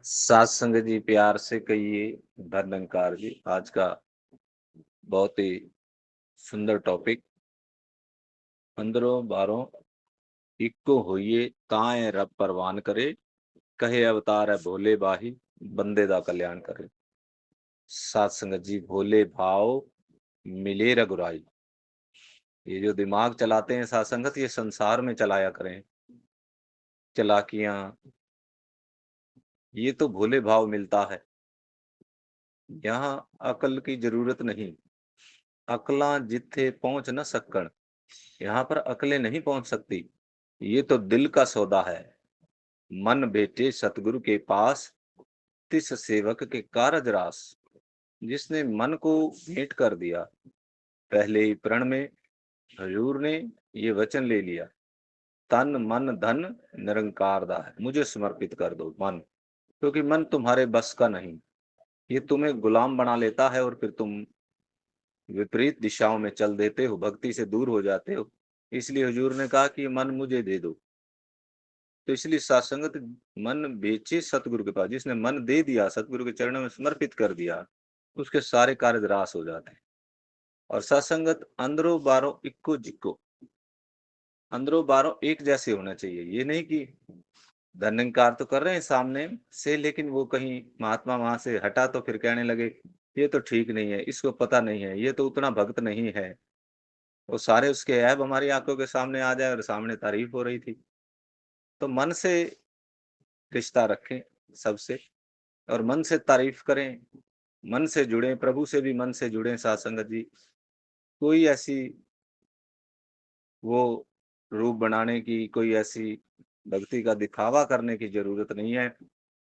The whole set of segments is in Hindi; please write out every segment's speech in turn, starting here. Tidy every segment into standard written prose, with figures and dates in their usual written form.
सात संगत जी, प्यार से कहिए धर्मनिरंकार जी। आज का बहुत ही सुंदर टॉपिक। अंदरों बारों इक्को होइए ताए रब परवान करे, कहे अवतार है भोले बाही, बंदे दा कल्याण करे। सात संगत जी, भोले भाव मिले रघुराई। ये जो दिमाग चलाते हैं सात संगत, ये संसार में चलाया करें चालाकियां। ये तो भोले भाव मिलता है। यहाँ अकल की जरूरत नहीं। अकलां जिथे पहुंच न सकण, यहाँ पर अकलें नहीं पहुंच सकती। ये तो दिल का सौदा है। मन बेटे सतगुरु के पास, तिस सेवक के कारज रास। जिसने मन को भेंट कर दिया, पहले ही प्रण में हजूर ने ये वचन ले लिया, तन मन धन निरंकार दा है, मुझे समर्पित कर दो मन। क्योंकि मन तुम्हारे बस का नहीं। ये तुम्हें गुलाम बना लेता है और फिर तुम विपरीत दिशाओं में चल देते हो, भक्ति से दूर हो जाते हो। इसलिए हुजूर ने कहा कि मन मुझे दे दो। तो इसलिए सात्संगत मन बेचे सतगुरु के पास। जिसने मन दे दिया, सतगुरु के चरणों में समर्पित कर दिया, उसके सारे कार्य रास हो जाते हैं। और सत्संगत अंदरो बारो इक्को जिक्को, अंदरो बारो एक जैसे होना चाहिए। ये नहीं कि धन्यकार तो कर रहे हैं सामने से, लेकिन वो कहीं महात्मा वहां से हटा तो फिर कहने लगे ये तो ठीक नहीं है, इसको पता नहीं है, ये तो उतना भक्त नहीं है। वो सारे उसके ऐब हमारी आंखों के सामने आ जाए और सामने तारीफ हो रही थी। तो मन से रिश्ता रखें सबसे, और मन से तारीफ करें, मन से जुड़े, प्रभु से भी मन से जुड़े साथ संगत जी। कोई ऐसी वो रूप बनाने की, कोई ऐसी भक्ति का दिखावा करने की जरूरत नहीं है।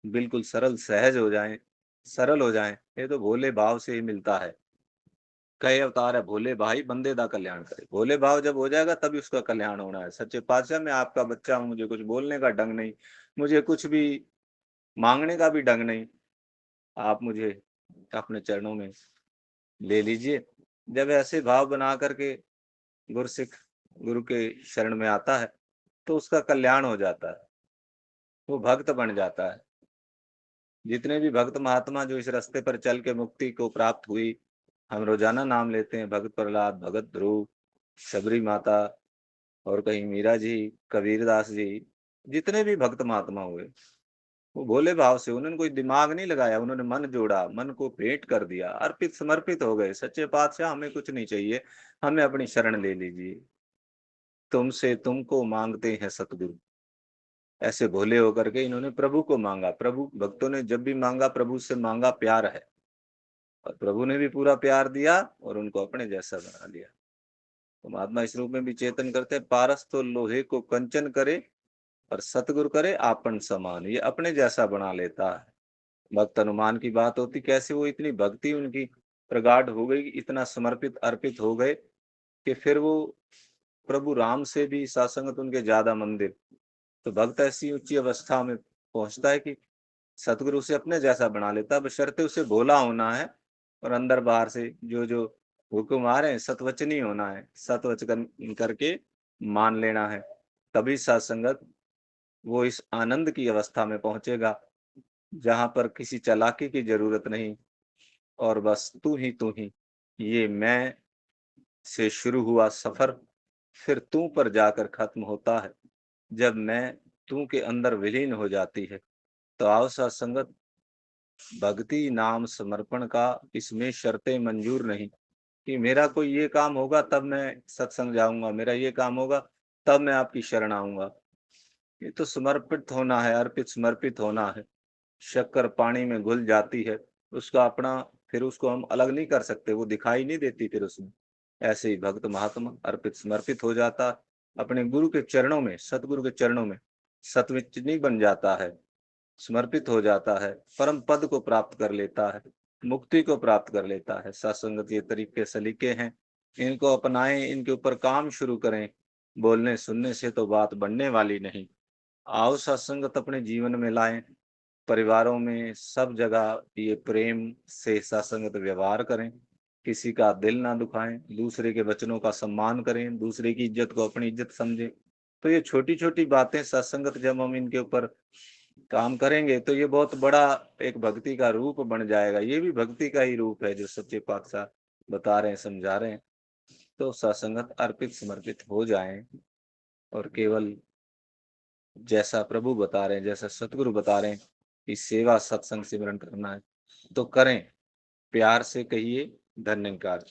बिल्कुल सरल सहज हो जाएं, सरल हो जाएं। ये तो भोले भाव से ही मिलता है। कई अवतार है भोले भाई, बंदे दा कल्याण करे। भोले भाव जब हो जाएगा तभी उसका कल्याण होना है। सच्चे पातशाह, मैं आपका बच्चा हूं, मुझे कुछ बोलने का ढंग नहीं, मुझे कुछ भी मांगने का भी ढंग नहीं। आप मुझे अपने चरणों में ले लीजिए। जब ऐसे भाव बना करके गुरसिख गुरु के शरण में आता है, तो उसका कल्याण हो जाता है, वो भक्त बन जाता है। जितने भी भक्त महात्मा जो इस रास्ते पर चल के मुक्ति को प्राप्त हुई, हम रोजाना नाम लेते हैं, भगत प्रहलाद, भगत ध्रुव, शबरी माता, और कहीं मीरा जी, कबीरदास जी, जितने भी भक्त महात्मा हुए, वो भोले भाव से, उन्होंने कोई दिमाग नहीं लगाया, उन्होंने मन जोड़ा, मन को भेंट कर दिया, अर्पित समर्पित हो गए। सच्चे पातशाह, हमें कुछ नहीं चाहिए, हमें अपनी शरण ले लीजिए, तुमसे तुमको मांगते हैं सतगुरु। ऐसे भोले होकर के इन्होंने प्रभु को मांगा। प्रभु, भक्तों ने जब भी मांगा, प्रभु से मांगा प्यार है, और प्रभु ने भी पूरा प्यार दिया और उनको अपने जैसा बना लिया। तो महात्मा इस रूप में भी चेतन करते हैं, पारस तो लोहे को कंचन करे, और सतगुरु करे आपन समान। ये अपने जैसा बना लेता है। भक्त हनुमान की बात होती, कैसे वो इतनी भक्ति उनकी प्रगाढ़ हो गई, इतना समर्पित अर्पित हो गए कि फिर वो प्रभु राम से भी सासंगत उनके ज्यादा मंदिर। तो भक्त ऐसी ऊंची अवस्था में पहुंचता है कि सतगुरु उसे अपने जैसा बना लेता है। बशर्ते उसे भोला होना है, और अंदर बाहर से जो जो हुक्म आ रहे हैं सतवचनी होना है, करके मान लेना है। तभी सत्संगत वो इस आनंद की अवस्था में पहुंचेगा, जहां पर किसी चालाकी की जरूरत नहीं, और बस तू ही। ये मैं से शुरू हुआ सफर फिर तू पर जाकर खत्म होता है। जब मैं तू के अंदर विलीन हो जाती है, तो आओ सत्संगत, भक्ति नाम समर्पण का इसमें शर्तें मंजूर नहीं कि मेरा कोई ये काम होगा तब मैं सत्संग जाऊंगा, मेरा ये काम होगा तब मैं आपकी शरण आऊंगा। ये तो समर्पित होना है, अर्पित समर्पित होना है। शक्कर पानी में घुल जाती है, उसका अपना, फिर उसको हम अलग नहीं कर सकते, वो दिखाई नहीं देती फिर उसमें। ऐसे ही भक्त महात्मा अर्पित समर्पित हो जाता, अपने गुरु के चरणों में, सतगुरु के चरणों में सतविचनी बन जाता है, समर्पित हो जाता है, परम पद को प्राप्त कर लेता है, मुक्ति को प्राप्त कर लेता है। सत्संगत ये तरीके सलीके हैं, इनको अपनाएं, इनके ऊपर काम शुरू करें। बोलने सुनने से तो बात बनने वाली नहीं। आओ सत्संगत अपने जीवन में लाएं, परिवारों में सब जगह ये प्रेम से सत्संगत व्यवहार करें, किसी का दिल ना दुखाएं, दूसरे के वचनों का सम्मान करें, दूसरे की इज्जत को अपनी इज्जत समझें। तो ये छोटी छोटी बातें सत्संगत जब हम इनके ऊपर काम करेंगे तो ये बहुत बड़ा एक भक्ति का रूप बन जाएगा। ये भी भक्ति का ही रूप है जो सच्चे पातशाह बता रहे हैं, समझा रहे हैं। तो सत्संगत अर्पित समर्पित हो जाएँ और केवल जैसा प्रभु बता रहे हैं, जैसा सतगुरु बता रहे हैं कि सेवा, सत्संग, सिमरन करना है, तो करें। प्यार से कहिए धन्यवाद।